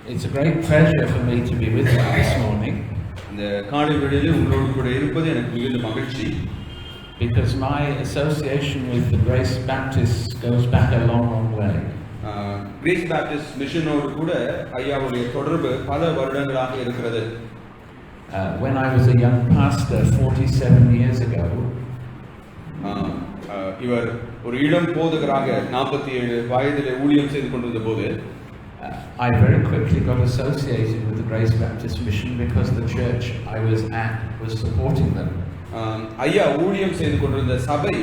It's a great pleasure for me to be with you this morning. இந்த காலை வேளையிலே உங்களோடு கூட இருப்பது எனக்கு மிகுந்த மகிழ்ச்சி. Because my association with the Grace Baptists goes back a long, long way. Grace Baptist மிஷனோடு கூட ஐயாவுடைய தொடர்பு பல வருடங்களாக இருக்கிறது. When I was a young pastor 47 years ago, இவர் ஒரு இளம் போதகராக 47 வயதிலே ஊழியம் செய்து கொண்டிருந்த போது I very quickly got associated with the Grace Baptist Mission because the church I was at was supporting them. ஐயா ஊழியம் செய்து கொண்டிருந்த சபை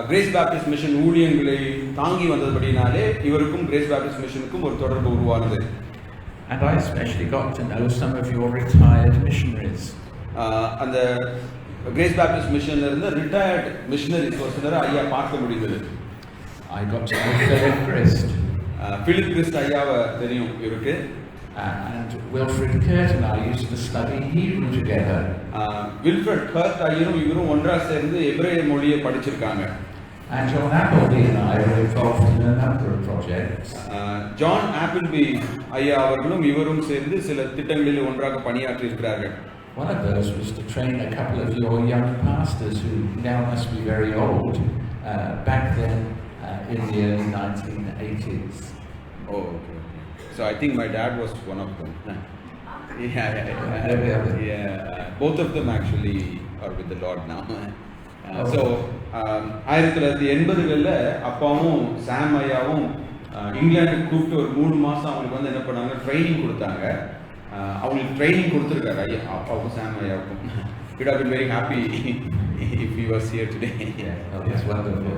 கிரேஸ் பேப்டிஸ்ட் மிஷன் ஊழியங்களை தாங்கி வந்தபடினாலே இவருக்கும் கிரேஸ் பேப்டிஸ்ட் மிஷனுக்கும் ஒரு தொடர்பு உருவானது. And I especially got to know some of your retired missionaries. அந்த கிரேஸ் பேப்டிஸ்ட் மிஷன்ல இருந்த ரிட்டையர்ட் மிஷனரிஸ் ஒரு சிலரை ஐயா பார்க்க முடிந்தது. I got to know Philip Christ. Philip Christ ஐயாவை தெரியும் இவருக்கு. And Wilfred Kurt and I used to study Hebrew together. Wilfred Kurt ஐயரும் இவரும் ஒன்றா சேர்ந்து எபிரேய மொழியை படிச்சிருக்காங்க. And John Appleby and I were involved in a number of projects. John Appleby ஐயா அவர்களும் இவரும் சேர்ந்து சில திட்டங்களில் ஒன்றாக பணியாற்றி இருக்கிறார்கள். One of those was to train a couple of your young pastors who now must be very old, back then in the early 1980s. Oh, okay. So I think my dad was one of them. Both of them actually are with the Lord now. So 1980களில் அப்பாவும் சாம் ஐயாவும் இங்கிலாந்துக்கு கூப்பிட்டு ஒரு 3 மாசம் அவங்களுக்கு வந்து என்ன பண்ணாங்க, ட்ரைனிங் கொடுத்தாங்க. அவங்களுக்கு ட்ரைனிங் கொடுத்துருக்காரு ஐயா அப்பாவுக்கும் சாம் ஐயாவுக்கும். We'd have been very happy if he was here today. Oh, that's wonderful.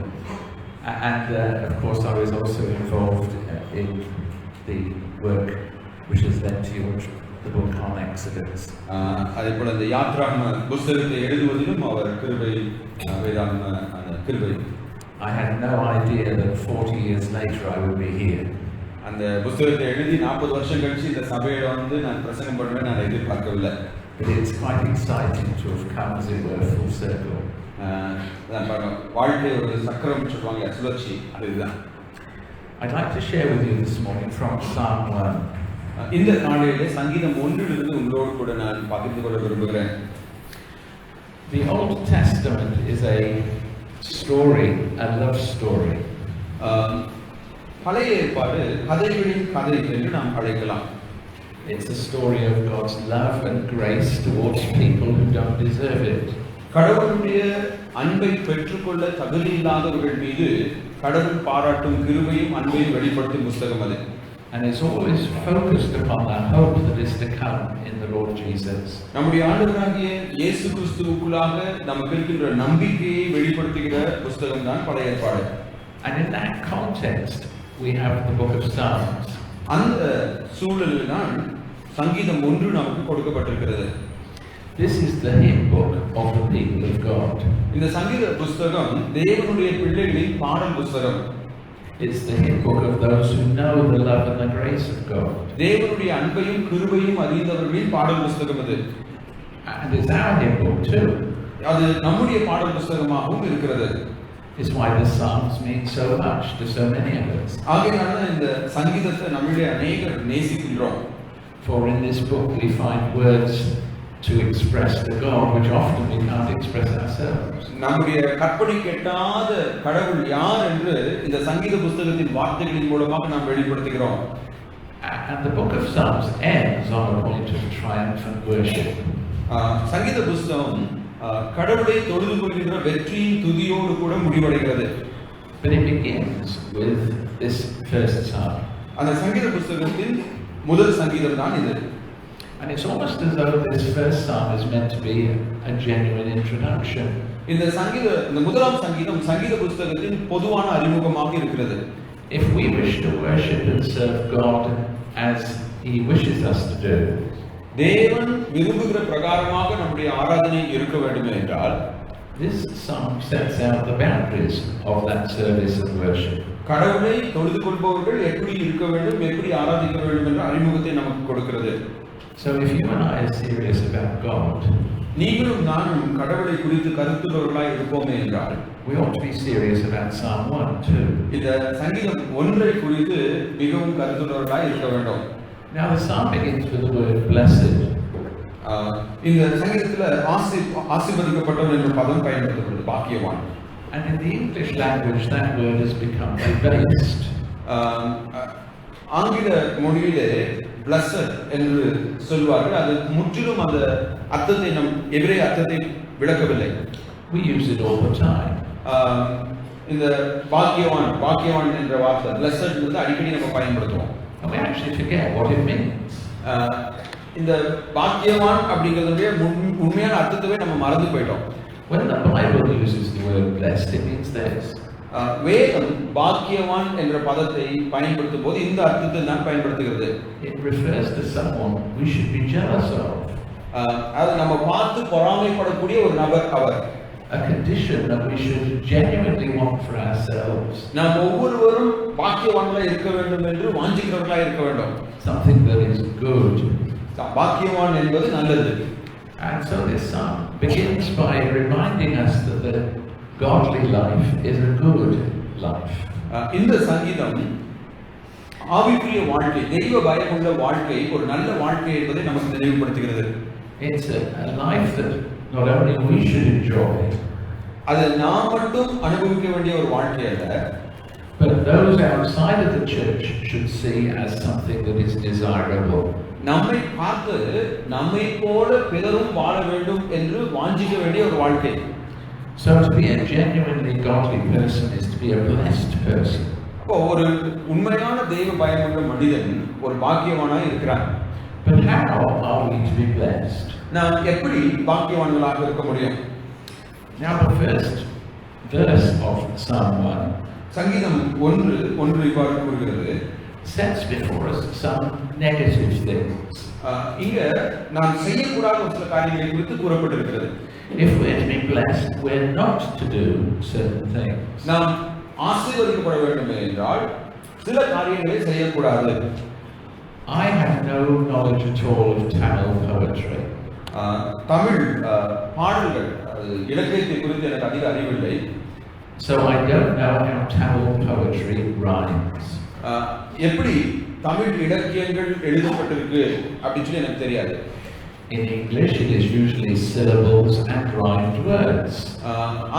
And of course I was also involved in the work which has led to the book on Exodus. அதே போல அந்த யாத்ராகம புத்தகத்தை எழுதுவதிலும் அவர் கிருபை வேதாகம அந்த கிருபை. I had no idea that 40 years later I would be here. அந்த புத்தகத்தை எழுதி 40 வருஷம் கழிச்சு இந்த சபையில வந்து நான் பிரசங்கம் பண்ணுவேன் நான் எதிர்பார்க்கவில்லை. But it's quite exciting to have come, as it were, full circle. வாழ்க்கை ஒரு சக்கரம் சொல்லுவாங்க, சுழற்சி, அதுதான். I'd like to share with you this morning from Psalm 1. இந்த நாளிலே சங்கீதம் 1 உங்களோடு கூட நான் பகிர்ந்து கொள்ள விரும்புகிறேன். The Old Testament is a story, a love story. பழைய ஏற்பாடு கதைகளின் கதை என்று நாம் அழைக்கலாம். It's a story of God's love and grace towards people who don't deserve it. கடவுளுடைய அன்பை பெற்றுக்கொள்ள தகுதி இல்லாதவர்கள் மீது கடவுள் பாராட்டும் கிருபையும் அன்பையும் வெளிப்படுத்தும் புத்தகம் அது. And it's always focused upon the hope that is to come in the Lord Jesus. நம்முடைய ஆண்டவராகிய இயேசு கிறிஸ்துவுக்குள்ளாக நமக்கு இருக்கின்ற நம்பிக்கையை வெளிப்படுத்துகிற புத்தகம் தான் பழைய ஏற்பாடு. And in that context we have the book of Psalms. அந்த சூழலில் தான் சங்கீதம் 1 நமக்கு கொடுக்கப்பட்டிருக்கிறது. This is the hymn book of the people of God. இந்த சங்கீத புத்தகம் தேவனுடைய பிள்ளைகளின் பாடல் புத்தகம். It's the hymn book of those who know the love and the grace of God. தேவனுடைய அன்பையும் கிருபையும் அறிந்தவர்களின் பாடல் புத்தகம் அது. And it's our hymn book too. அது நம்முடைய பாடல் புத்தகமாகவும் இருக்கிறது. It's why the Psalms mean so much to so many of us. ஆகையால இந்த சங்கீதத்தை நம்மிலே அநேகர் நேசிக்கின்றோம். For in this book we find words to express the God which often we can't express ourselves. நம்முடைய கற்பனை கெட்டாத கடவுள் யார் என்று இந்த சங்கீத புத்தகத்தின் வார்த்தைகளின் மூலமாக நாம் வெளிப்படுத்துகிறோம். And the book of Psalms ends on a point of triumphant worship. சங்கீத புத்தகம் கடவுளை தொழுது கொள்கின்ற வெற்றியின் துதியோடு கூட முடிவடைகிறது. But it begins with this first psalm. அந்த சங்கீத புத்தகத்தின் முதல் சங்கீதம் தான் இது. And it's almost as though this first psalm is meant to be a genuine introduction. இந்த முதலாம் சங்கீதம் சங்கீத புத்தகத்தின் பொதுவான அறிமுகமாக இருக்கிறது. If we wish to worship and serve God as He wishes us to do, தேவன் விரும்புகிற பிரகாரமாக நம்முடைய ஆராதனை இருக்க வேண்டும் என்றால் this psalm sets out the boundaries of that service and worship. கடவுளை தொழுது கொள்பவர்கள் எப்படி இருக்க வேண்டும், எப்படி ஆராதிக்க வேண்டும் என்ற அறிமுகத்தை நமக்கு கொடுக்கிறது. So if you and I are serious about God, நீங்களும் நானும் கடவுளை குறித்து கருத்துள்ளவர்களாய் இருப்போமே என்றால் we ought to be serious about Psalm 1 too. இந்த சங்கீதம் 1 குறித்து மிகவும் கருத்துள்ளவர்களாய் இருக்க வேண்டும். Now the psalm begins with the word blessed. இந்த சங்கீதத்துல ஆசீர்வதிக்கப்பட்டவன் என்ற பதம் பயன்படுத்தப்படுது, பாக்கியவான். And in the English language that word has become debased. ஆங்கில மொழியிலே blessed என்று சொல்வார்கள். அது முற்றிலும் அந்த அர்த்தத்தை நம் எபிரேய அர்த்தத்தை விளக்கவில்லை. We use it all the time. இந்த பாக்கியவான் என்ற வார்த்தை blessed வந்து அடிக்கடி நம்ம பயன்படுத்துவோம். And we actually forget what it means. இந்த பாக்கியவான் அப்படிங்கறதுடைய உண்மையான அர்த்தத்தை நம்ம மறந்து போயிட்டோம். When the Bible uses the word blessed, it means this. வேதம் பாக்கியவான் என்ற பதத்தை பயன்படுத்தும் போது இந்த அர்த்தத்தை தான் பயன்படுத்துகிறது. It refers to someone we should be jealous of. அது நம்ம பார்த்து பொறாமைப்படக்கூடிய ஒரு நபர் அவர். A condition that we should genuinely want for ourselves. நாம் ஒவ்வொருவரும் பாக்கியவான்களா இருக்க வேண்டும் என்று வாஞ்சிக்கிறவர்களா இருக்க வேண்டும். Something that is good. பாக்கியவான் என்பது நல்லது. And so this psalm begins by reminding us that the godly life is a good life. இந்த சங்கீதம் ஆவிக்குரிய வாழ்க்கை, தெய்வ பயமுள்ள வாழ்க்கை ஒரு நல்ல வாழ்க்கை என்பதை நமக்கு நினைவுபடுத்துகிறது. It's a life that not only we should enjoy, அது நாம் மட்டும் அனுபவிக்க வேண்டிய ஒரு வாழ்க்கை அல்ல, but those outside of the church should see as something that is desirable. நம்மை பார்த்து நம்மை போல பிறரும் வாழ வேண்டும் என்று வாஞ்சிக்க வேண்டிய ஒரு வாழ்க்கை. So to be a genuinely godly person is to be a blessed person. அப்போ ஒரு உண்மையான தெய்வ பயமுள்ள மனிதன் ஒரு பாக்கியவானாய் இருக்கிறான். But how are we to be blessed? நாம் எப்படி பாக்கியவான்களாக இருக்க முடியும்? Now the first verse of Psalm 1 சங்கீதம் 1 இவ்வாறு கூறுகிறது, sets before us some negative things. இங்க நாம் செய்யக்கூடாத சில காரியங்களை குறித்து கூறப்பட்டிருக்கிறது. If we're to be blessed, we're not to do certain things. நாம் ஆசீர்வதிக்கப்பட வேண்டும் என்றால் சில காரியங்களை செய்யக்கூடாது. I have no knowledge at all of Tamil poetry. Tamil பாடல்கள் இலக்கியத்தை குறித்து எனக்கு அதிக அறிவில்லை. So I don't know how Tamil poetry rhymes. எப்படி தமிழ் இலக்கியங்கள் எழுதப்பட்டிருக்கு அப்படின்னு சொல்லி எனக்கு தெரியாது. In English it is usually syllables and rhymed words.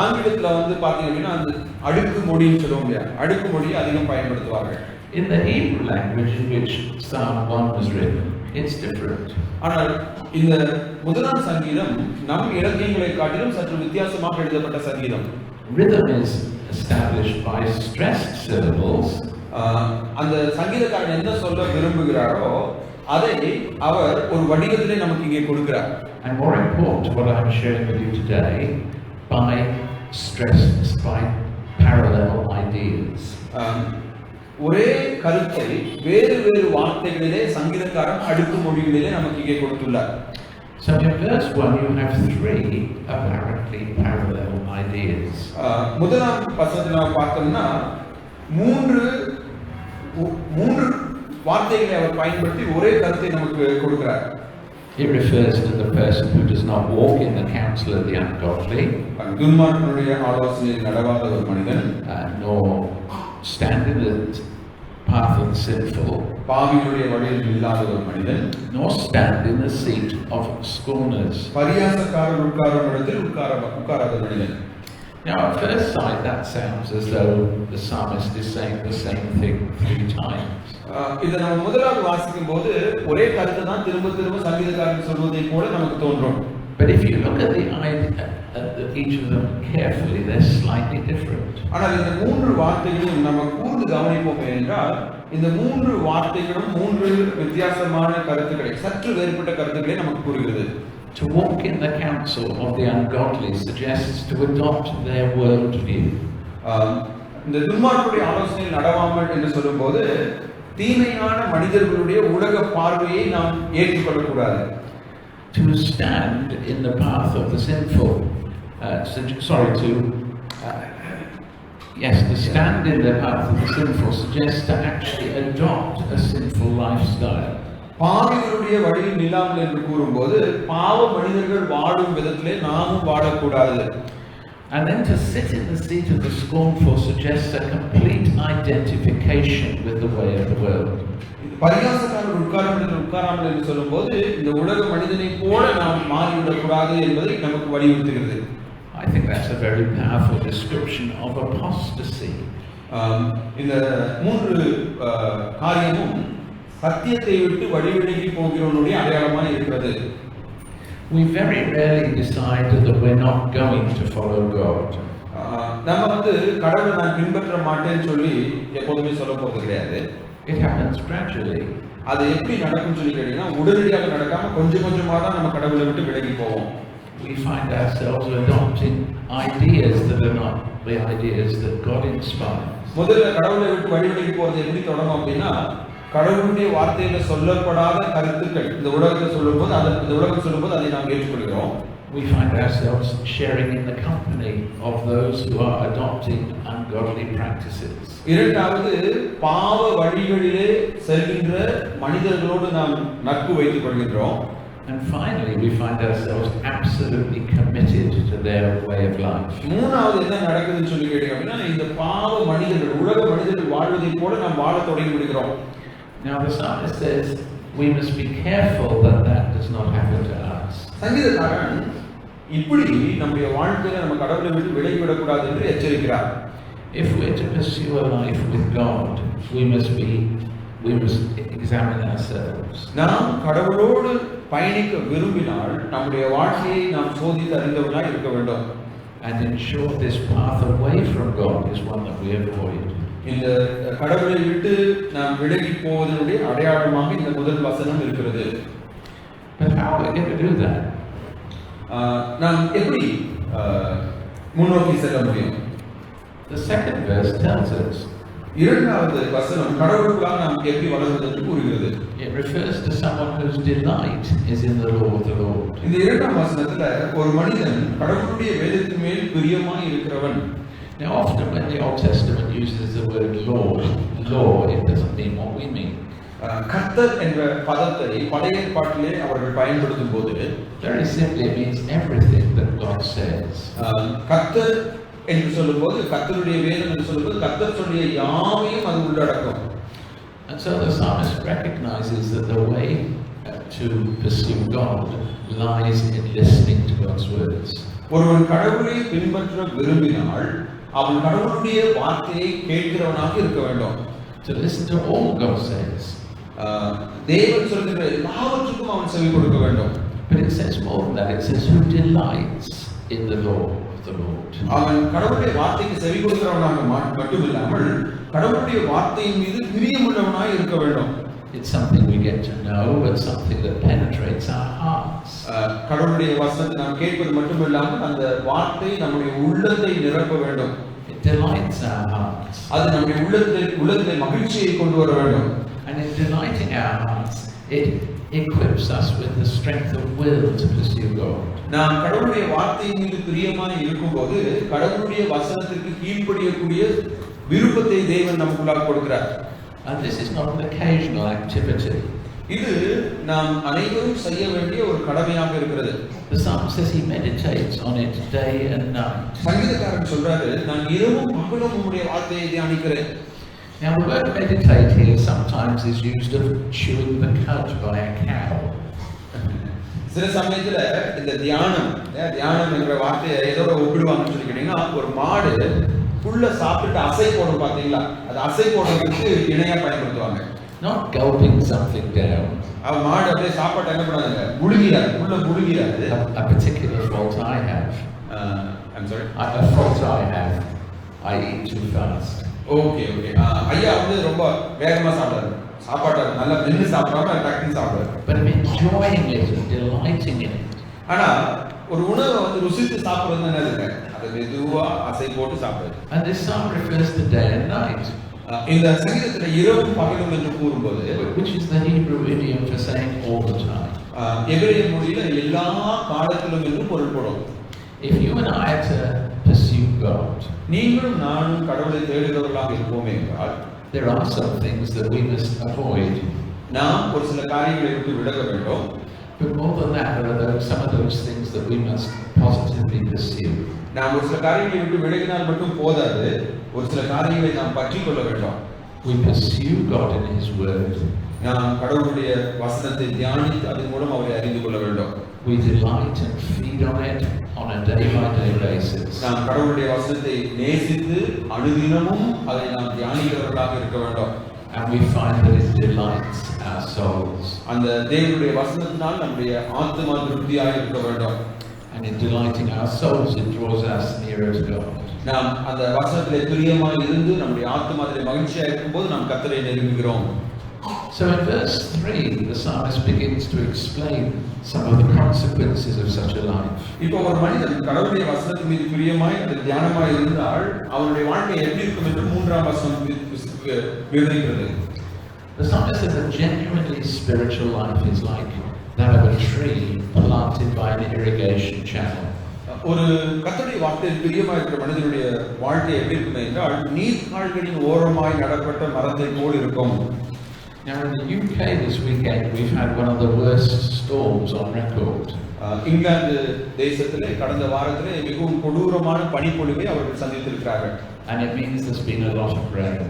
ஆங்கிலத்துல வந்து பாத்தீங்கன்னா அந்த அடுக்கு மொழின்னு சொல்லுவோம், அடுக்கு மொழியை அதிகம் பயன்படுத்துவார்கள். In the Hebrew language in which Psalm 1 was written, it's different. ஆனால் இந்த முதலாம் சங்கீதம் நம் இலக்கியங்களை காட்டிலும் சற்று வித்தியாசமாக எழுதப்பட்ட சங்கீதம். Rhythm is established by stressed syllables. அந்த சங்கீதக்காரன் என்ன சொல்ல விரும்புகிறாரோ அதை அவர் ஒரு வடிவத்திலே நமக்கு இங்கே கொடுக்கிறார். And more important, what I'm sharing with you today, by stressed by parallel ideas. ஒரே கருத்தை வேறு வேறு வார்த்தைகளிலே சங்கீதக்காரன் அடுக்கு மொழிகளிலே நமக்கு இங்கே கொடுத்துள்ளார். So in verse 1 you have three apparently parallel ideas. முதலாம் வசனத்தை நாம் பார்த்தோம்னா மூன்று வார்த்தைகளை அவர் பயன்படுத்தி ஒரே கருத்தை நமக்கு கொடுக்கிறார். It refers to the person who does not walk in the counsel of the ungodly, துன்மார்க்கனுடைய ஆலோசனையில் நடவாத ஒரு மனிதன், nor stand in the path of the sinful, பாவிகளுடைய வழியில் இல்லாத ஒரு மனிதன், nor stand in the seat of scorners. பரியாசக்காரர் உட்காரும் இடத்தில் உட்காராத மனிதன். Now at first sight that sounds as though the psalmist is saying the same thing three times. இதை நம்ம முதலாவது வாசிக்கும் போது ஒரே கருத்தை தான் திரும்ப திரும்ப சங்கீதக்காரன் சொல்வதை போல நமக்கு தோன்றும். But if you look at each of them carefully, they're slightly different. ஆனால் இந்த மூன்று வார்த்தைகளையும் நம்ம கூர்ந்து கவனிப்போம் என்றால் இந்த மூன்று வார்த்தைகளும் மூன்று வித்தியாசமான கருத்துக்களை, சற்று வேறுபட்ட கருத்துக்களை நமக்கு கூறுகிறது. To walk in the counsel of the ungodly suggests to adopt their world view. இந்த துன்மார்க்கனுடைய ஆலோசனையில் நடவாமல் என்று சொல்லும்போது தீமையான மனிதர்களுடைய உலக பார்வையை நாம் ஏற்றுக்கொள்ளக்கூடாது. To stand in the path of the sinful, to stand in the path of the sinful suggests to actually adopt a sinful lifestyle. பாவிகளுடைய வழியில் நில்லாமல் என்று கூறும்போது பாவ மனிதர்கள் வாழும் விதத்திலே நாமும் வாழக்கூடாது. And then to sit in the seat of the scornful suggests a complete identity identification with the way of the world. பரியாசக்காரர் உட்காராமல் என்று சொல்லும்போது இந்த உலக மனிதனை போல நாம் மாறிவிடக் கூடாது என்பதை நமக்கு வலியுறுத்துகிறது. I think that's a very powerful description of apostasy. இந்த மூன்று காரியமும் சத்தியத்தை விட்டு வழிவிலகி போகிறவனுடைய அடையாளமாக இருக்கிறது. We very rarely decide that we're not going to follow God. நம்ம கடவுளை நான் பின்பற்ற மாட்டேன்னு சொல்லி எப்போதுமே சொல்ல போறது கிடையாது. It happens gradually. அது எப்படி நடக்கும் சொல்லி கேட்டீங்கன்னா உடனடியாக நடக்காம கொஞ்சம் கொஞ்சமா தான் நம்ம கடவுளை விட்டு விலகி போவோம். We find ourselves adopting ideas that are not the ideas that God inspires. முதல்ல கடவுளை விட்டு வழிவிலகி போறது எப்படி தொடங்கும் அப்படின்னா கடவுளுடைய வார்த்தையில சொல்லப்படாத கருத்துக்கள் இந்த உலகத்தில் சொல்லும்போது அதை நாம் ஏற்றுக்கொள்கிறோம். We find ourselves sharing in the company of those who are adopting ungodly practices. இரண்டாவது பாவ வழிகளிலே செல்கின்ற மனிதர்களோடு நாம் நட்பு வைத்துக் கொள்கிறோம். And finally we find ourselves absolutely committed to their way of life. மூணாவது என்ன நடக்குதுன்னு சொல்லி கேட்டீங்க அப்படின்னா இந்த பாவ மனிதர்கள் உலக மனிதர்கள் வாழ்வதை போல நாம் வாழ தொடங்கி விடுகிறோம். Now the psalmist says we must be careful that does not happen to us. சங்கீதக்காரன் இப்படி நம்முடைய வாழ்க்கையில நம்ம கடவுளை விட்டு விலகி விடக்கூடாது என்று எச்சரிக்கிறார். If we're to pursue a life with God, we must examine ourselves. நாம் கடவுளோடு பயணிக்க விரும்பினால் நம்முடைய வாழ்க்கையை நாம் சோதித்து அறிந்தவர்களாக இருக்க வேண்டும். And ensure this path away from God is one that we avoid. இந்த கடவுளை விட்டு நாம் விலகி போவதனுடைய அடையாளமாக இந்த முதல் வசனம் இருக்கிறது. But how are we going to do that? நாம் எப்படி முன்னோக்கி செல்ல முடியும்? The second verse tells us. இரண்டாவது வசனம் கடவுளுக்குள்ளாக நாம் எப்படி வளர்வது என்று கூறுகிறது. It refers to someone whose delight is in the law of the Lord. இந்த இரண்டாம் வசனத்துல ஒரு மனிதன் கடவுளுடைய வேதத்தின் மேல் பிரியமாய் இருக்கிறவன். Now often when the Old Testament uses the word law, it doesn't mean what we mean. கர்த்தர் என்ற பதத்தை பழைய ஏற்பாட்டிலே அவர்கள் பயன்படுத்தும் போது very simply it means everything that God says. கர்த்தர் என்று சொல்லும்போது கர்த்தருடைய வேதம் என்று சொல்லும்போது கர்த்தர் சொல்லிய யாவையும் அது உள்ளடக்கும். And so the psalmist recognizes that the way to pursue God lies in listening to God's words. ஒருவன் கடவுளை பின்பற்ற விரும்பினால் அவன் கடவுளுடைய வார்த்தையை கேட்கிறவனாக இருக்க வேண்டும். To listen to all God says. தேவன் சொல்கிற எல்லாவற்றுக்கும் அவன் செவி கொடுக்க வேண்டும். But it says more than that. It says who delights in the law of the Lord. அவன் கடவுளுடைய வார்த்தைக்கு செவி கொடுக்கிறவனாக மட்டுமில்லாமல் கடவுளுடைய வார்த்தையின் மீது பிரியமுள்ளவனாய் இருக்க வேண்டும். It's something we get to know, but something that penetrates our hearts. கடவுளுடைய வசனத்தை நாம் கேட்பது மட்டுமில்லாமல் அந்த வார்த்தை நம்முடைய உள்ளத்தை நிரப்ப வேண்டும். It delights our hearts. அது நம்முடைய உள்ளத்தில் மகிழ்ச்சியை கொண்டு வர வேண்டும். And in delighting our hearts, it equips us with the strength of will to pursue God. நாம் கடவுளுடைய வார்த்தையின் மீது பிரியமாய் இருக்கும்போது கடவுளுடைய வசனத்திற்கு கீழ்ப்படியக்கூடிய விருப்பத்தை தேவன் நமக்குள்ளாக கொடுக்கிறார். And this is not an occasional activity. இது நாம் அனைவரும் செய்ய வேண்டிய ஒரு கடமையாக இருக்கிறது. The psalmist says he meditates on it day and night. சங்கீதக்காரன் சொல்றாரு நான் இரவும் பகலும் உம்முடைய வார்த்தையை தியானிக்கிறேன். Now the word meditate here sometimes is used of chewing the cud by a cow. சில சமயத்துல இந்த தியானம் என்ற வார்த்தையை எதோட ஒப்பிடுவாங்கன்னு சொல்லி கேட்டீங்கன்னா ஒரு மாடு புல்ல சாப்பிட்டு அசை போடும் பாத்தீங்களா அது அசை போடுறதுக்கு இணையா பயன்படுத்துவாங்க. Not gulping something down. மாடு அப்படியே சாப்பாடு என்ன பண்ணாங்க முழுங்கிறாரு புல்ல முழுங்கிறாரு. A particular fault I have. I'm sorry. A fault I have. I eat too fast. Okay ஐயா ரொம்ப வேகமா சாப்பிடுறாரு சாப்பாடு நல்லா மென்னு சாப்பிடாம டக்குன்னு சாப்பிடுறாரு. But I'm enjoying it and delighting in it. ஆனா ஒரு உணவை ருசித்து சாப்பிடுறது என்னதுங்க அது மெதுவா அசை போட்டு சாப்பிடுறது. And this psalm refers to day and night. இந்த சங்கீதத்துல இரவும் பகலும் என்று கூறும்போது which is the Hebrew idiom for saying all the time. எபிரேய மொழியில எல்லா காலத்திலும் என்று பொருள்படும். If you and I are to pursue God, நீங்களும் நானும் கடவுளை தேடுகிறவர்களாக இருப்போமே என்றால் there are some things that we must avoid. நாம் ஒரு சில காரியங்களை விட்டு விலக வேண்டும். But more than that, there are some of those things that we must positively pursue. நாம் ஒரு சில காரியங்களை விட்டு விலகினால் மட்டும் போதாது, ஒரு சில காரியங்களை நாம் பற்றிக் கொள்ள வேண்டும். We pursue God in His Word. நாம் கடவுளுடைய வசனத்தை தியானித்து அதன் மூலம் அவரை அறிந்து கொள்ள வேண்டும். We delight and feed on it on a day-by-day basis. நாம் கடவுளுடைய வசனத்தை நேசித்து அனுதினமும் அதை நாம் தியானிக்கிறவர்களாக இருக்க வேண்டும். And we find that it delights our souls. அந்த தேவனுடைய வசனத்தினால் நம்முடைய ஆத்துமா திருப்தியாக இருக்க வேண்டும். And in delighting our souls, it draws us nearer to God. நாம் அந்த வசனத்திலே பிரியமாய் இருந்து நம்முடைய ஆத்துமாவிலே மகிழ்ச்சியாக இருக்கும்போது நாம் கர்த்தரை நெருங்குகிறோம். So in verse 3, the psalmist begins to explain some of the consequences of such a life. இப்போ ஒரு மனிதன் கடவுளுடைய வசனத்தின் மீது பிரியமாய் அதில் தியானமாய் இருந்தால் அவனுடைய வாழ்க்கை எப்படி இருக்கும் என்று 3ஆம் வசனம் விவரிக்கிறது. The psalmist says a genuinely spiritual life is like that of a tree planted by an irrigation channel. ஒரு கர்த்தருடைய வார்த்தையில் பிரியமாய் இருக்கிற மனிதனுடைய வாழ்க்கை எப்படி இருக்கும் என்றால் நீர்க்கால்களின் ஓரமாய் நடப்பட்ட மரத்தை போல் இருக்கும். Now in the UK this weekend we've had one of the worst storms on record. England தேசத்திலே கடந்த வாரத்திலே மிகவும் கொடூரமான பனிப்பொழிவை அவர்கள் சந்தித்திருக்கிறார்கள். And it means there's been a lot of rain.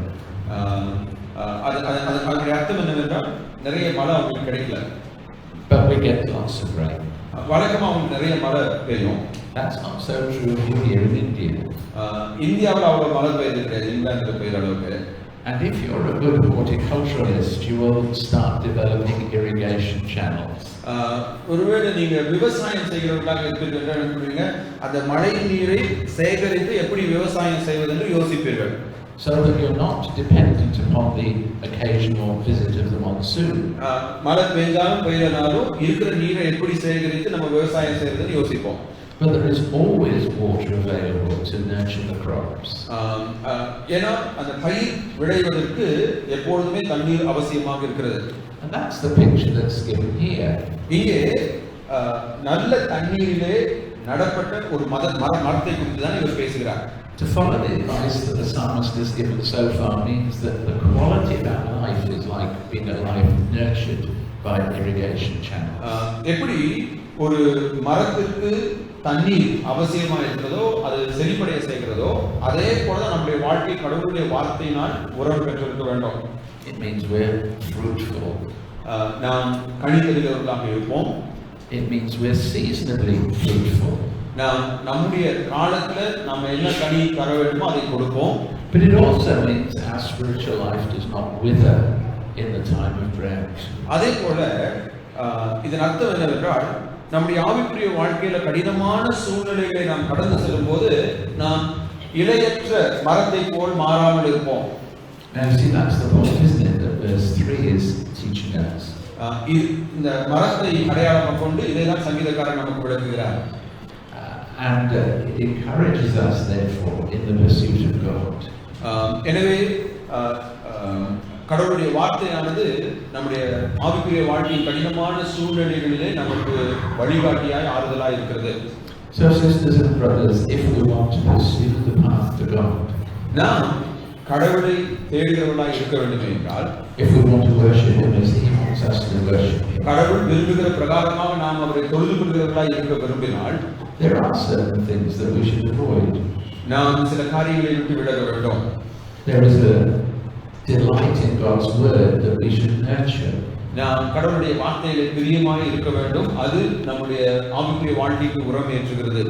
அதனுடைய அர்த்தம் என்னவென்றால் நிறைய மழை அவங்களுக்கு கிடைக்கல. But we get lots of rain. வழக்கமா அவங்களுக்கு நிறைய மழை பெய்யும். That's not so true here in India. இந்தியாவில் அவ்வளவு மழை பெய்யுது கிடையாது, இங்கிலாந்துல பெய்யுற அளவுக்கு. And if you're a good horticulturalist, you will start developing irrigation channels. ஒருவேளை நீங்க விவசாயம் செய்கிறவர்களாக இருப்பீங்க, அந்த மழை நீரை சேகரித்து எப்படி விவசாயம் செய்வது என்று யோசிப்பீர்கள். So that you're not dependent upon the occasional visit of the monsoon. மழை பெய்தாலும் பெய்யனாலும் இருக்கிற நீரை எப்படி சேகரித்து நம்ம விவசாயம் செய்யறதுன்னு யோசிப்போம். But there is always water available to nurture the crops. ஏன்னா அந்த பயிர் விளைவதற்கு எப்பொழுதுமே தண்ணீர் அவசியமாக இருக்கிறது. And that's the picture that's given here. இங்கே நல்ல தண்ணீரிலே நடப்பட்ட ஒரு மரத்தை குறித்து தான் இவர் பேசுகிறார். To follow the advice that the psalmist has given so far means that the quality of our life is like being a life nurtured by an irrigation channel. எப்படி ஒரு மரத்திற்கு தண்ணீர் அவசியமா இருக்கிறதோ அது செழிப்படைய செய்கிறதோ அதே போல நம்முடைய வாழ்க்கை கடவுளுடைய வார்த்தையினால் உறவு பெற்றிருக்க வேண்டும். It means we're fruitful. நாம் கனி தருகிறவர்களாக இருப்போம். It means we're seasonably fruitful. நாம் நம்முடைய காலத்துல நாம என்ன கனி தர வேண்டுமோ அதை கொடுப்போம். But it also means our spiritual life does not wither in the time of drought. அதே போல இதன் அர்த்தம் என்னவென்றால் நம்முடைய ஆவிக்குரிய வாழ்க்கையில கடினமான சூழ்நிலைகளை நாம் கடந்து செல்லும்போது நாம் இலையற்ற மரத்தை போல் மாறாமல் இருப்போம். Now see, that's the point, isn't it, that verse 3 is teaching us. இந்த மரத்தை அடையாளமாக கொண்டு இதைதான் சங்கீதக்காரன் நமக்கு விளக்குகிறார். And it encourages us therefore in the pursuit of God. எனவே கடவுளுடைய வார்த்தையானது நம்முடைய ஆவிக்குரிய வாழ்க்கையின் கடினமான சூழ்நிலைகளிலே நமக்கு வழிகாட்டியாய் ஆறுதலாய் இருக்கிறது. So sisters and brothers, if we want to pursue the path to God, நாம் கடவுளை தேடுகிறவர்களாய் இருக்க வேண்டும் என்றால், if we want to worship Him as He wants us to worship Him, கடவுள் விரும்புகிற பிரகாரமாக நாம் அவரை தொழுது கொள்கிறவர்களாய் இருக்க விரும்பினால், there are certain things that we should avoid. நாம் சில காரியங்களை விட்டு விலக வேண்டும். There is a delight in God's word that we should nurture. நாம் கடவுளுடைய வார்த்தையிலே பிரியமாய் இருக்க வேண்டும். அது நம்முடைய ஆவிக்குரிய வாழ்க்கைக்கு உரம் ஏற்றுகிறது.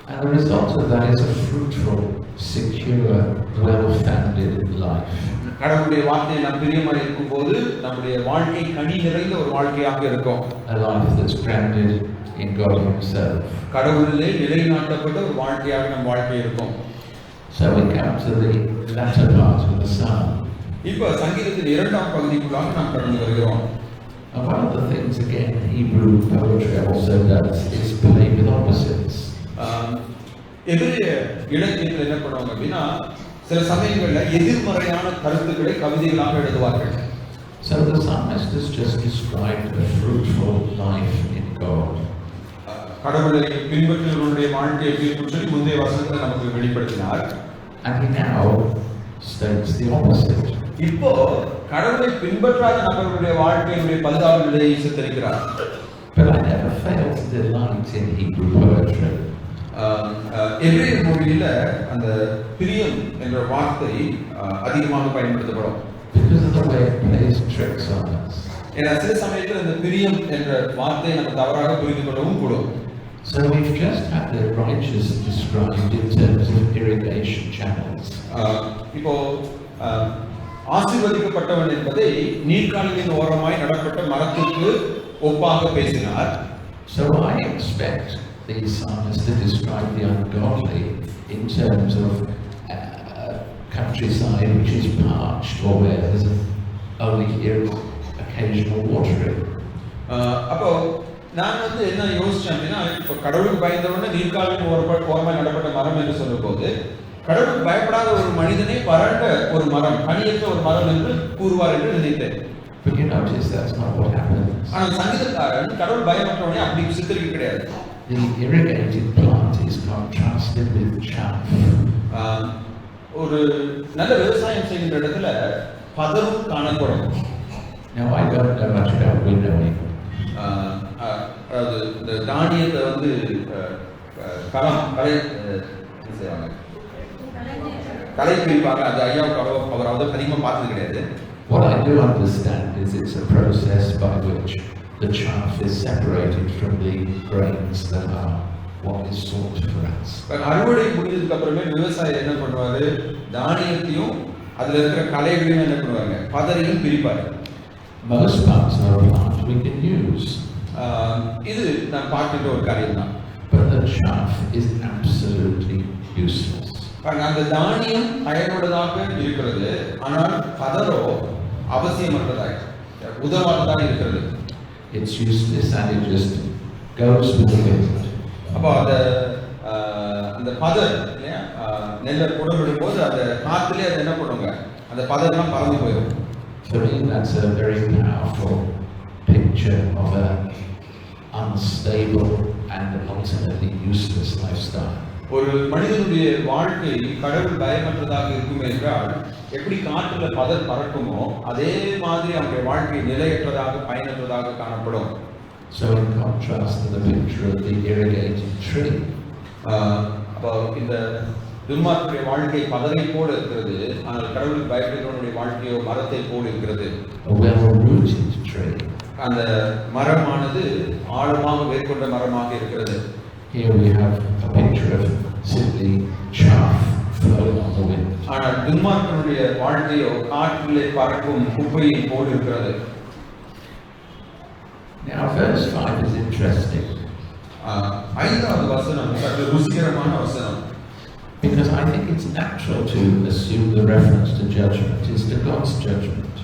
And the result of that is a fruitful, secure, well-founded life. கடவுளுடைய வார்த்தையை நாம் பிரியமாய் இருக்கும்போது நம்முடைய வாழ்க்கை கனி நிறைந்த ஒரு வாழ்க்கையாக இருக்கும். A life that's grounded in God Himself. கடவுளிலே நிலைநாட்டப்பட்ட ஒரு வாழ்க்கையாக நம் வாழ்க்கை இருக்கும். So we come to the latter part of the psalm. இப்போ சங்கீதத்தின் 2ஆம் பகுதிக்குள்ளாக நாம் கடந்து வருகிறோம். And one of the things again Hebrew poetry also does is play with opposites. எதிரிய இலக்கியத்தில் என்ன பண்ணுவாங்க அப்படின்னா சில சமயங்கள்ல எதிர்மறையான கருத்துக்களை கவிதைகளாக எழுதுவார்கள். So the psalmist has just described a fruitful life in God. கடவுளை பின்பற்றுகிறவருடைய வாழ்க்கையை எப்படி சொல்லி முந்தைய வசனத்தை நமக்கு வெளிப்படுத்தினார். And he now states the opposite. இப்போ கடவுளை பின்பற்றாத நபர்களுடைய வாழ்க்கையினுடைய பரிதாப நிலையை சித்தரிக்கிறார். But I never fail to delight in Hebrew poetry. எபிரேய மொழியில அந்த பிரியம் என்ற வார்த்தை அதிகமாக பயன்படுத்தப்படும். Because of the way it plays tricks on us. ஏன்னா சில சமயத்தில் இந்த பிரியம் என்ற வார்த்தையை நம்ம தவறாக புரிந்து கொள்ளவும் கூடும். So we've just had the righteous described in terms of irrigation channels. இப்போ ஆசீர்வதிக்கப்பட்டவன் என்பதை நீர்க்காலின் ஓரமாய் நடப்பட்ட மரத்துக்கு ஒப்பாக பேசினார். So I expect these psalmists to describe the ungodly in terms of countryside which is parched or where there's only occasional watering. அப்போ நான் வந்து என்ன யோசிச்சேன் அப்படின்னா, இப்போ கடவுளுக்கு பயந்தவொடனே நீர்க்காலின் ஓரமாய் நடப்பட்ட மரம் என்று சொல்லும்போது, கடவுளுக்கு பயப்படாத ஒரு மனிதனை வறண்ட ஒரு மரம், கனியற்ற ஒரு மரம் என்று கூறுவார் என்று நினைத்தேன். But you notice that's not what happens. ஆனால் சங்கீதக்காரன் கடவுள் பயமற்றவனே அப்படி சித்தரிக்க கிடையாது. The irrigated plant is contrasted with chaff. ஒரு நல்ல விவசாயம் செய்கின்ற இடத்துல பதரும் காணப்படும். Now I don't know much about winnowing. அதாவது இந்த தானியத்தை வந்து களை பிரிப்பாங்க. அது ஐயாவுக்கு அவர் அதிகமாக பார்த்தது கிடையாது. What I do understand is it's a process by which the chaff is separated from the grains that are what is sought for us. அறுவடை முடிஞ்சதுக்கு அப்புறமே விவசாயி என்ன பண்ணுவாரு, தானியத்தையும் அதுல இருக்கிற களைகளையும் என்ன பண்ணுவாங்க, பதரையும் பிரிப்பாரு. Most parts of a plant we can use. இது நான் பார்க்கின்ற ஒரு காரியம் தான். But the chaff is absolutely useless. அந்த தானியம் பயனுள்ளதாக இருக்கிறது, ஆனால் பதரோ அவசியமற்றதாக உதவாததாக இருக்கிறது. It's useless and it just goes with the wind. அப்போ அந்த பதர் இல்லையா, நெல்லை புடமிடும் போது அந்த காற்றுலேயே அது என்ன பண்ணுங்க, அந்த பதர்லாம் பறந்து போயிடும். For me, that's a very powerful picture of an unstable and ultimately useless lifestyle. ஒரு மனிதனுடைய வாழ்க்கை கடவுள் பயமற்றதாக இருக்குமே என்றால், எப்படி காற்றுல பதர் பறக்குமோ அதே மாதிரி அவனுடைய வாழ்க்கை நிலையற்றதாக பயனற்றதாக காணப்படும். So in contrast to the picture of the irrigated tree, அப்போ இந்த துன்மார்க்கனுடைய வாழ்க்கை பதரை போல இருக்கிறது, ஆனால் கடவுளுக்கு பயப்படுகிறவனுடைய வாழ்க்கையோ மரத்தை போல இருக்கிறது. A well-rooted tree. அந்த மரமானது ஆழமாக வேர்கொண்ட மரமாக இருக்கிறது. Here we have a picture of simply chaff flowing on the wind. ஆனால் துன்மார்க்கனுடைய வாழ்க்கையோ காற்றிலே பறக்கும் குப்பையை போல இருக்கிறது. Now verse 5 is interesting. ஐந்தாவது வசனம் சற்று ருசிகரமான வசனம். Because I think it's natural to assume the reference to judgment is to God's judgment.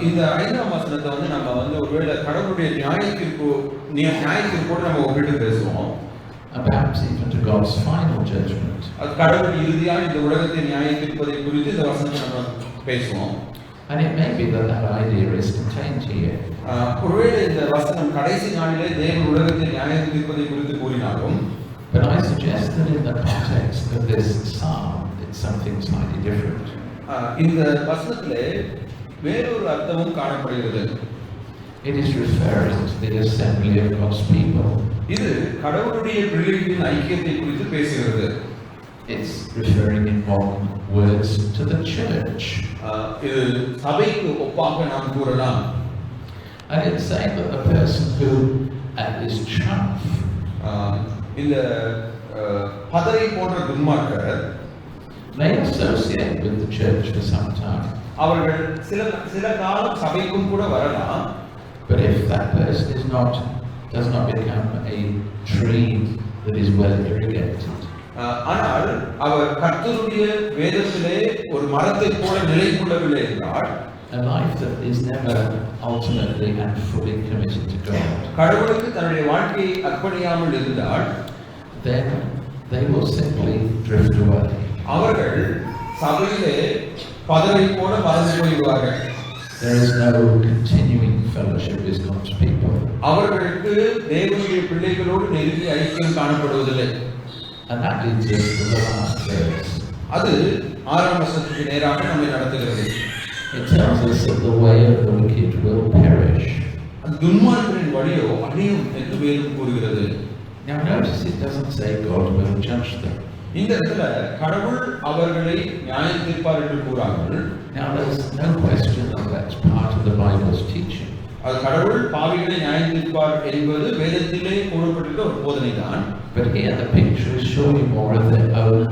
இந்த ஐந்தாம் வசனத்தை வந்து நம்ம வந்து ஒருவேளை கடவுளுடைய நியாயத்திற்கோடு நம்ம ஒப்பிட்டு பேசுவோம். Perhaps even to God's final judgment. அது கடவுள் இறுதியாக இந்த உலகத்தை நியாயத்திற்பதை குறித்து இந்த வசனத்தை நம்ம பேசுவோம். And it may be that idea is contained here. ஒருவேளை இந்த வசனம் கடைசி நாளிலே தேவன் உலகத்தை நியாயத்திற்பதை குறித்து கூறினாலும், but I suggest that in the context of this psalm, it's something slightly different. இந்த வசனத்திலே வேறொரு அர்த்தமும் காணப்படுகிறது. It is referring to the assembly of God's people. இது கடவுளுடைய பிள்ளைகளின் ஐக்கியத்தை குறித்து பேசுகிறது. It's referring in modern words to the church. இது சபைக்கு ஒப்பாக நாம் கூறலாம். And it's saying that the person who is chaff, இந்த பதரை போன்ற துன்மார்க்கர் may associate with the church for some time. அவர்கள் சில காலம் சபைக்கும் கூட வரலாம். But if that person does not become a tree that is well irrigated, ஆனால் அவர் கர்த்தருடைய வேதத்திலே ஒரு மரத்தை போல நிலை கொள்ளவில்லை என்றால், a life that is never ultimately and fully committed to God, கடவுளுக்கு தன்னுடைய வாழ்க்கையை அர்ப்பணியாமல் இருந்தால், then they will simply drift away. அவர்கள் சபையிலே பதரை போல மறந்து போய்விடுவார்கள். There is no continuing fellowship with God's people. அவர்களுக்கு தேவனுடைய பிள்ளைகளோடு நெருங்கிய ஐக்கியம் காணப்படுவதில்லை. And that leads us to the last verse. அது 6ஆம் வசனத்துக்கு நேராக நம்மை நடத்துகிறது. It tells us that the way of the wicked will perish. துன்மார்க்கரின் வழியோ அழியும் என்று வேதம் கூறுகிறது. Now notice it doesn't say God will judge them. இந்த இடத்துல கடவுள் அவர்களை நியாயம் தீர்ப்பார் என்று கூறாமல். Now there's no question that that's part of the Bible's teaching. அது கடவுள் பாவிகளை நியாயம் தீர்ப்பார் என்பது வேதத்திலே கூறப்பட்டிருக்கிற ஒரு போதனை தான். But here the picture is showing more of their own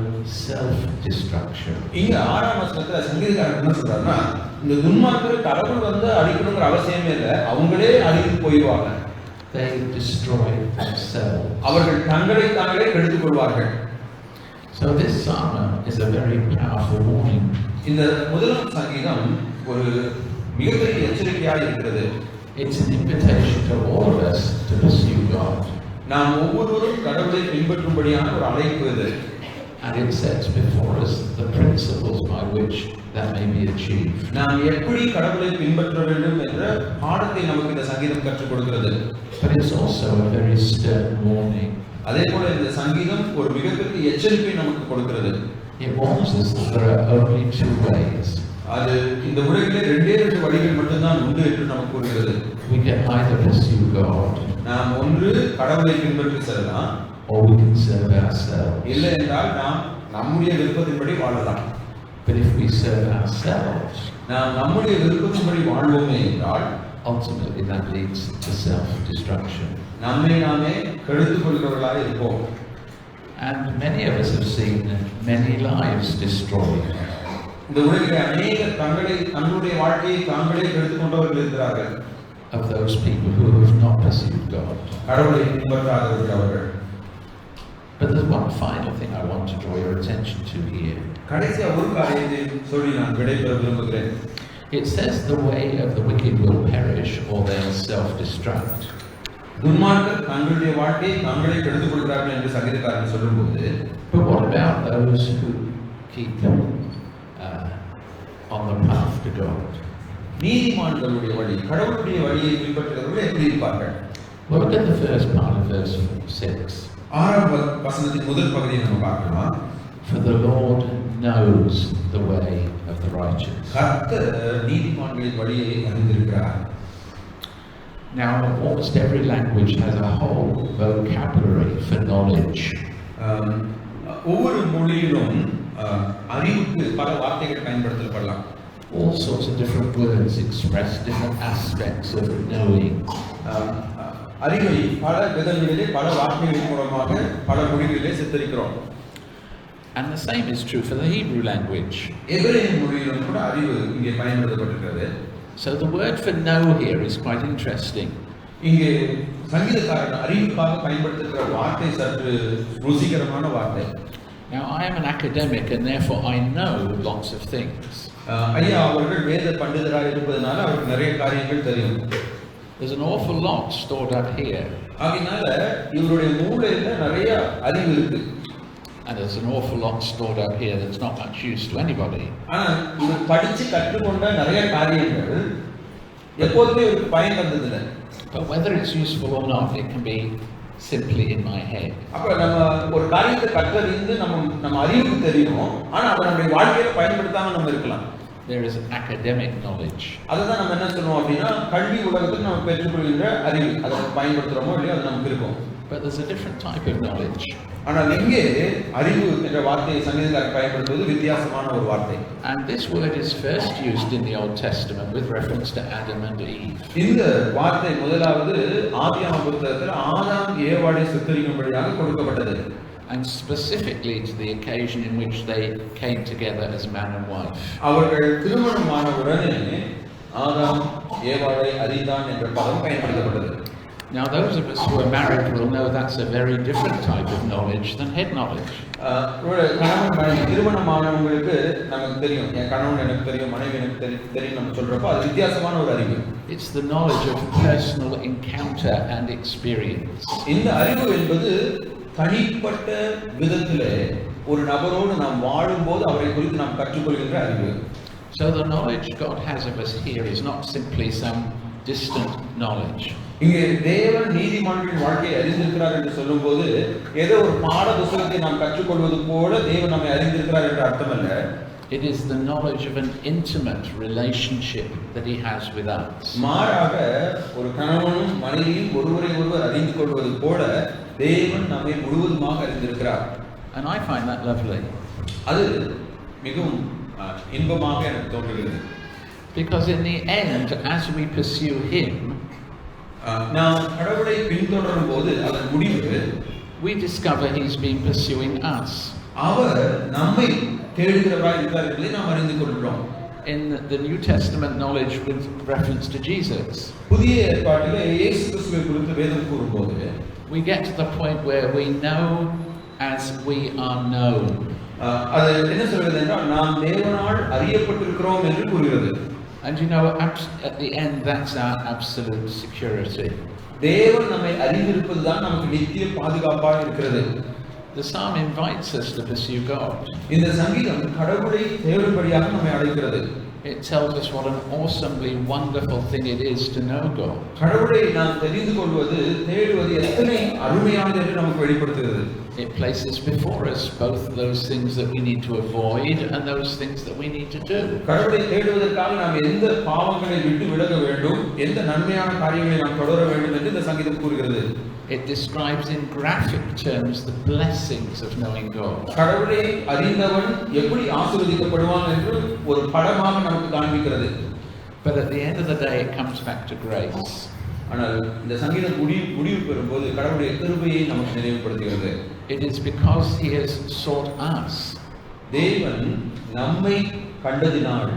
self-destruction. இங்க 6ஆம் வசனத்துல சங்கீதக்காரர் என்ன சொல்றாருன்னா, இந்த துன்மார்க்கர் கடவுள் வந்து அழிக்கணுங்கிற அவசியமே இல்லை, அவங்களே அழிந்து போயிடுவாங்க. They destroy themselves. அவர்கள் தங்களை தாங்களே கெடுத்துக் கொள்வார்கள். So this psalm is a very powerful warning. இந்த முதலாம் சங்கீதம் ஒரு மிகப்பெரிய எச்சரிக்கையாக இருக்கிறது. It's an invitation to all of us to pursue God. நாம் ஒவ்வொருவரும் கடவுளை பின்பற்றும்படியான ஒரு அழைப்பு இது. And it sets before us the principles by which that may be achieved. நாம் எப்படி கடவுளை பின்பற்ற வேண்டும் என்ற பாடத்தை நமக்கு இந்த சங்கீதம் கற்றுக் கொடுக்கிறது. But it's also a very stern warning. அதே போல இந்த சங்கீதம் ஒரு மிகப்பெரிய எச்சரிப்பை நமக்கு கொடுக்கிறது. It warns us that there are only two ways. அது இந்த உலகிலே ரெண்டே ரெண்டு வழிகள் மட்டும்தான் உண்டு என்று நமக்கு கூறுகிறது. We can either pursue God, நாம் ஒன்று கடவுளை பின்பற்றி செல்லலாம், or we can serve ourselves. இல்லை என்றால் நாம் நம்முடைய விருப்பத்தின்படி வாழலாம். But if we serve ourselves, நாம் நம்முடைய விருப்பத்தின்படி வாழ்வோமே என்றால் ultimately that leads to self-destruction. நம்மை நாமே கெடுத்துக் கொள்கிறவர்களாக இருப்போம். And many of us have seen many lives destroyed. இந்த உலகிலே அநேகர் தங்களுடைய வாழ்க்கையை தாங்களே கெடுத்துக் கொண்டவர்கள் இருக்கிறார்கள். Of those people who have not pursued God. கடவுளை பின்பற்றாதவர்கள். But there's one final thing I want to draw your attention to here. கடைசியா ஒரு காரியத்தை சொல்லி நான் விடைபெற விரும்புகிறேன். It says the way of the wicked will perish or they'll self-destruct. துன்மார்க்கர் தங்களுடைய வாழ்க்கையை தாங்களே கெடுத்துக் கொள்கிறார்கள் என்று சங்கீதக்காரன் சொல்லும்போது, But what about those who keep on the path to God? நீதிமான்களுடைய வழி, கடவுளுடைய வழியை பின்பற்றுகிறவர்கள் எப்படி இருப்பார்கள்? Look at the first part of verse 6. 6ஆம் வசனத்தின் முதல் பகுதியை நம்ம பார்க்கலாம். For the Lord knows the way of the righteous. கர்த்தர் நீதிமான்களின் வழியை அறிந்திருக்கிறார். Now, almost every language has a whole vocabulary for knowledge. ஒவ்வொரு மொழியிலும் அறிவுக்கு பல வார்த்தைகள் பயன்படுத்தப்படலாம். All sorts of different words express different aspects of knowing. அறிவை பல விதங்களிலே பல வார்த்தைகளின் மூலமாக பல மொழிகளிலே சித்தரிக்கிறோம். And the same is true for the Hebrew language. எபிரேய மொழியிலும் கூட அறிவு இங்கே பயன்படுத்தப்பட்டிருக்கிறது. So the word for know here is quite interesting. இங்கே சங்கீதக்காரன் அறிவுக்காக பயன்படுத்துகிற வார்த்தை சற்று ருசிகரமான வார்த்தை. Now I am an academic and therefore I know lots of things. ஐயா அவர்கள் வேத பண்டிதராக இருப்பதனால அவருக்கு நிறைய காரியங்கள் தெரியும். There's an awful lot stored up here. ஆகையினால இவருடைய மூளையில நிறைய அறிவு இருக்கு. And there's an awful lot stored up here that's not much use to anybody. ஆனா இவர் படிச்சு கற்றுக்கொண்ட நிறைய காரியங்கள் எப்போதுமே இவருக்கு பயன் தந்ததில்லை. But whether it's useful or not, it can be simply in my head. அப்ப நம்ம ஒரு காரியத்தை கற்றறிந்து நம்ம அறிவுக்கு தெரியும், ஆனா அதை நம்முடைய வாழ்க்கையில பயன்படுத்தாம நம்ம இருக்கலாம். There is academic knowledge. அதுதான் நம்ம என்ன சொல்லுவோம் அப்படின்னா கல்வி உலகத்தில் நம்ம பெற்றுக்கொள்கின்ற அறிவு, அதை பயன்படுத்துறோமோ இல்லையோ அது நமக்கு இருக்கும். But there's a different type of knowledge. ஆனால் இங்கே அறிவு என்ற வார்த்தையை சங்கீதக்காரர் பயன்படுத்துவது வித்தியாசமான ஒரு வார்த்தை. And this word is first used in the Old Testament with reference to Adam and Eve. இந்த வார்த்தை முதலாவது ஆதியாகம புத்தகத்தில் ஆதாம் ஏவாளை சித்தரிக்கும்படியாக கொடுக்கப்பட்டது. And specifically to the occasion in which they came together as man and wife. அவர்கள் திருமணமான உடனே ஆதாம் ஏவாளை அறிந்தான் என்ற பதம் பயன்படுத்தப்பட்டது. Now those of us who are married will know that's a very different type of knowledge than head knowledge. கணவன் மனைவி திருமணமானவங்களுக்கு நமக்கு தெரியும், என் கணவன் எனக்கு தெரியும், மனைவி எனக்கு தெரியும் நம்ம சொல்றப்போ அது வித்தியாசமான ஒரு அறிவு. It's the knowledge of personal encounter and experience. இந்த அறிவு என்பது தனிப்பட்ட விதத்திலே ஒரு நபரோடு நாம் வாழும்போது அவரை குறித்து நாம் கற்றுக்கொள்கின்ற அறிவு. So the knowledge God has of us here is not simply some distant knowledge. இங்கே தேவன் நீதிமான்களின் வாழ்க்கையை அறிந்திருக்கிறார் என்று சொல்லும்போது ஏதோ ஒரு பாட புத்தகத்தை நாம் கற்றுக்கொள்வது போல தேவன் நம்மை அறிந்திருக்கிறார் என்ற அர்த்தம் அல்ல. It is the knowledge of an intimate relationship that he has with us. மாறாக ஒரு கணவனும் மனைவியும் ஒருவரை ஒருவர் அறிந்து கொள்வது போல தேவன் நம்மை முழுவதுமாக அறிந்திருக்கிறார். And I find that lovely. அது மிகவும் இன்பமாக எனக்கு தோன்றுகிறது. Because in the end, as we pursue him, நாம் கடவுளை பின்தொடரும் போது அதன் முடிவு we discover he's been pursuing us. அவர் நம்மை தேடுகிறவராய் இருக்கிறார் என்பதை நாம் அறிந்து கொள்கிறோம். In the New Testament knowledge with reference to Jesus, புதிய ஏற்பாட்டிலே இயேசு கிறிஸ்துவை குறித்து வேதம் கூறும்போது we get to the point where we know as we are known. அது என்ன சொல்கிறது என்றால் நாம் தேவனால் அறியப்பட்டிருக்கிறோம் என்று கூறுகிறது. And you know, at the end, that's our absolute security. தேவன் நம்மை அறிந்திருப்பதுதான் நமக்கு நித்திய பாதுகாப்பாக இருக்கிறது. The psalm invites us to pursue God. இந்த சங்கீதம் கடவுளை தேடும்படியாக நம்மை அழைக்கிறது. It tells us what an awesomely wonderful thing it is to know God. கடவுளை நாம் தெரிந்து கொள்வது, தேடுவது எத்தனை அருமையானது என்று நமக்கு வெளிப்படுத்துகிறது. It places before us both those things that we need to avoid and those things that we need to do. கடவுளை தேடுவதற்காக நாம் எந்த பாவங்களை விட்டு விலக வேண்டும், எந்த நன்மையான காரியங்களை நாம் தொடர வேண்டும் என்று இந்த சங்கீதம் கூறுகிறது. It describes in graphic terms the blessings of knowing God. கடவுளை அறிந்தவன் எப்படி ஆசீர்வதிக்கப்படுவான் என்று ஒரு படமாக நமக்கு காண்பிக்கிறது. But at the end of the day, it comes back to grace. ஆனால் இந்த சங்கீதம் முடிவு பெறும்போது கடவுளுடைய கிருபையை நமக்கு நினைவுபடுத்துகிறது. It is because he has sought us. தேவன் நம்மை கண்டதினால்,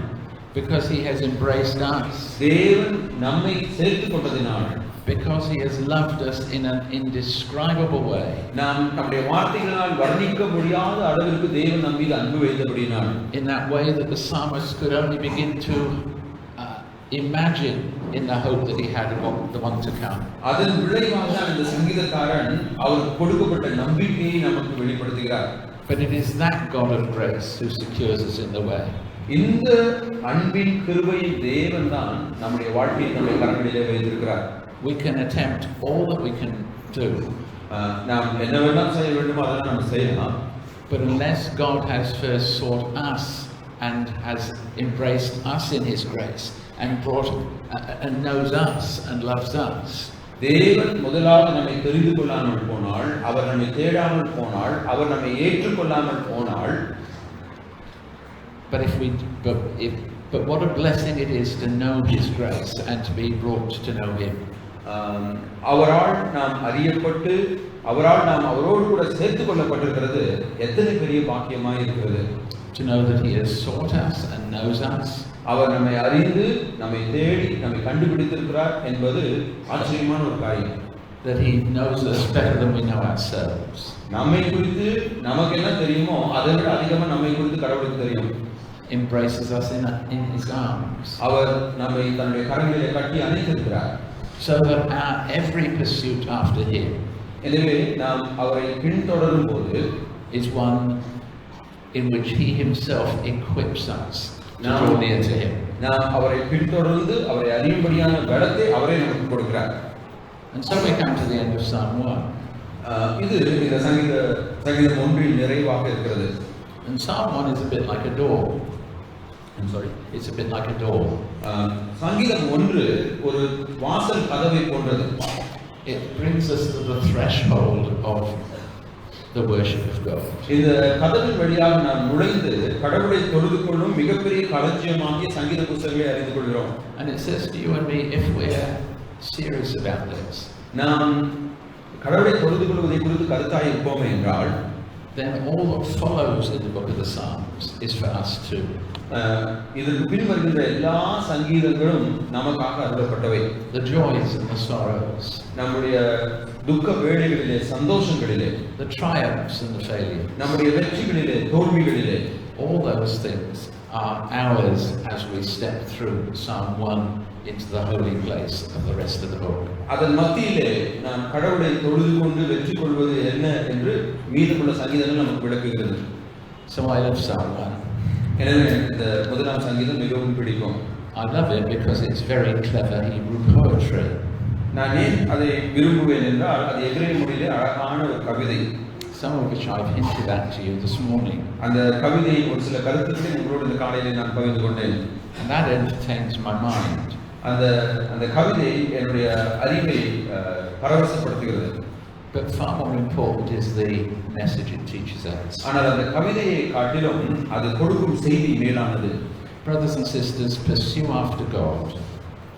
because he has embraced us, தேவன் நம்மை சேர்த்துக் கொண்டதினால், because he has loved us in an indescribable way, நாம் நம்முடைய வார்த்தைகளால் வர்ணிக்க முடியாத அளவிற்கு தேவன் நம் மீது அன்பு வைத்தபடியால், in that way that the psalmist could only begin to imagine in the hope that he had of the one to come. அதன் விளைவாக இந்த சங்கீதக்காரன் அவருக்கு கொடுக்கப்பட்ட நம்பிக்கையை நமக்கு வெளிப்படுத்துகிறார். But it is that God of grace who secures us in the way. இந்த அன்பின் கிருபையின் தேவன் தான் நம்முடைய வாழ்க்கையை நம்முடைய கரங்களிலே வைத்திருக்கிறார். We can attempt all that we can do, நாம் என்னவெல்லாம் செய்ய வேண்டுமோ அதெல்லாம் நம்ம செய்யலாம். but unless God has first sought us and has embraced us in his grace and brought and knows us and loves us, தேவன் முதலாவது நம்மை தெரிந்து கொள்ளாமல் போனால், அவர் நம்மை தேடாமல் போனால், அவர் நம்மை ஏற்றுக்கொள்ளாமல் போனால், but what a blessing it is to know his grace and to be brought to know him. அவரால் நாம் அறியப்பட்டு, அவரால் நாம் அவரோடு கூட சேர்த்துக் கொள்ளப்பட்டிருக்கிறது எத்தனை பெரிய பாக்கியமாய் இருக்கிறது. To know that he has sought us and knows us, அவர் நம்மை அறிந்து, நம்மை தேடி, நம்மை கண்டுபிடித்திருக்கிறார் என்பது ஆச்சரியமான ஒரு காரியம். that he knows us better than we know ourselves. நம்மை குறித்து நமக்கு என்ன தெரியுமோ அதை விட அதிகமாக நம்மை குறித்து கடவுளுக்கு தெரியும். Embraces us in his arms, அவர் நம்மை தன்னுடைய கரங்களிலே கட்டி அணைத்திருக்கிறார். so that our every pursuit after him எனவே நாம் அவரை பின்தொடரும் போது is one in which he himself equips us to draw near to him. நாம் அவரை பின்தொடர்ந்து அவரை அறியும்படியான பலத்தை அவரே நமக்கு கொடுக்கிறார். And so we come to the end of Psalm 1. இது இந்த சங்கீதம் 1 நிறைவாக இருக்கிறது. And Psalm 1 is a bit like a door. I'm sorry, it's a bit like a door. சங்கீதம் 1 ஒரு வாசல் கதவை போன்றது. It brings us to the threshold of the worship of God. இந்த கதவின் வழியாக நாம் நுழைந்து கடவுளை தொழுது கொள்ளும் மிகப்பெரிய களஞ்சியமாகிய சங்கீத புத்தகங்களை அறிந்து கொள்கிறோம். And it says to you and me, if we're serious about this, நாம் கடவுளை தொழுது கொள்வதை குறித்து கருத்தாய் இருப்போமே என்றால், then all that follows in the book of the Psalms is for us too. இதற்கு பின் வருகின்ற எல்லா சங்கீதங்களும் நமக்காக அருளப்பட்டவை. The joys and the sorrows, நம்முடைய துக்க வேளைகளிலே, சந்தோஷங்களிலே, the triumphs and the failure, நம்முடைய வெற்றிகளிலே, தோல்விகளிலே, all those things are ours as we step through Psalm 1 into the holy place of the rest of the book. அதன் மத்தியிலே நாம் கடவுளை தொழுது கொண்டு வெற்றி கொள்வது என்ன என்று மீதமுள்ள சங்கீதங்கள் நமக்கு விளக்குகிறது. So I love Psalm 1. எனவே இந்த முதலாம் சங்கீதம் மிகவும் பிடிக்கும். I love it because it's very clever Hebrew poetry. நான் ஏன் அதை விரும்புவேன் என்றால் அது எபிரேய மொழியிலே அழகான ஒரு கவிதை. some of which I've hinted at to you this morning. அந்த கவிதையின் ஒரு சில கருத்துக்களை உங்களோடு இந்த காலையிலே நான் பகிர்ந்து கொண்டேன். And that entertains my mind. அந்த கவிதை என்னுடைய அறிவை பரவசப்படுத்துகிறது. But far more important is the message it teaches us. ஆனால் அந்த கவிதையை காட்டிலும் அது கொடுக்கும் செய்தி மேலானது. Brothers and sisters, pursue after God.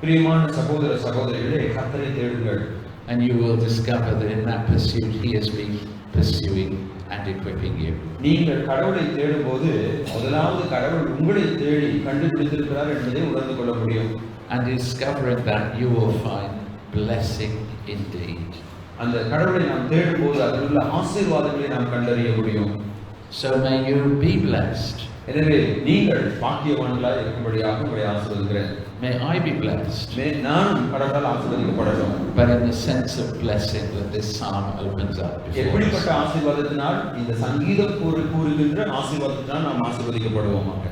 பிரியமான சகோதர சகோதரிகளே, கர்த்தரை தேடுங்கள். And you will discover that in that pursuit He has been pursuing and equipping you. நீங்கள் கடவுளை தேடும்போது முதலாவது கடவுள் உங்களை தேடி கண்டுபிடித்திருக்கிறார் என்பதை உணர்ந்து கொள்ள முடியும். And discovering that you will find blessing indeed. அந்த கடவுளை நாம் தேடும்போது அதில் உள்ள ஆசீர்வாதங்களை நாம் கண்டறிய முடியும். So may you be blessed. எனவே நீங்கள் பாக்கியவான்களாய் இருக்கும்படியாக உங்களை ஆசீர்வதிக்கிறேன். May I be blessed. நானும் கடவுளால் ஆசீர்வதிக்கப்படலாம். But in the sense of blessing that this psalm opens up before us. எப்படிப்பட்ட ஆசீர்வாதத்தினால் இந்த சங்கீதம் கூறுகின்ற ஆசீர்வாதத்தினால் நாம் ஆசீர்வதிக்கப்படுவோமாக.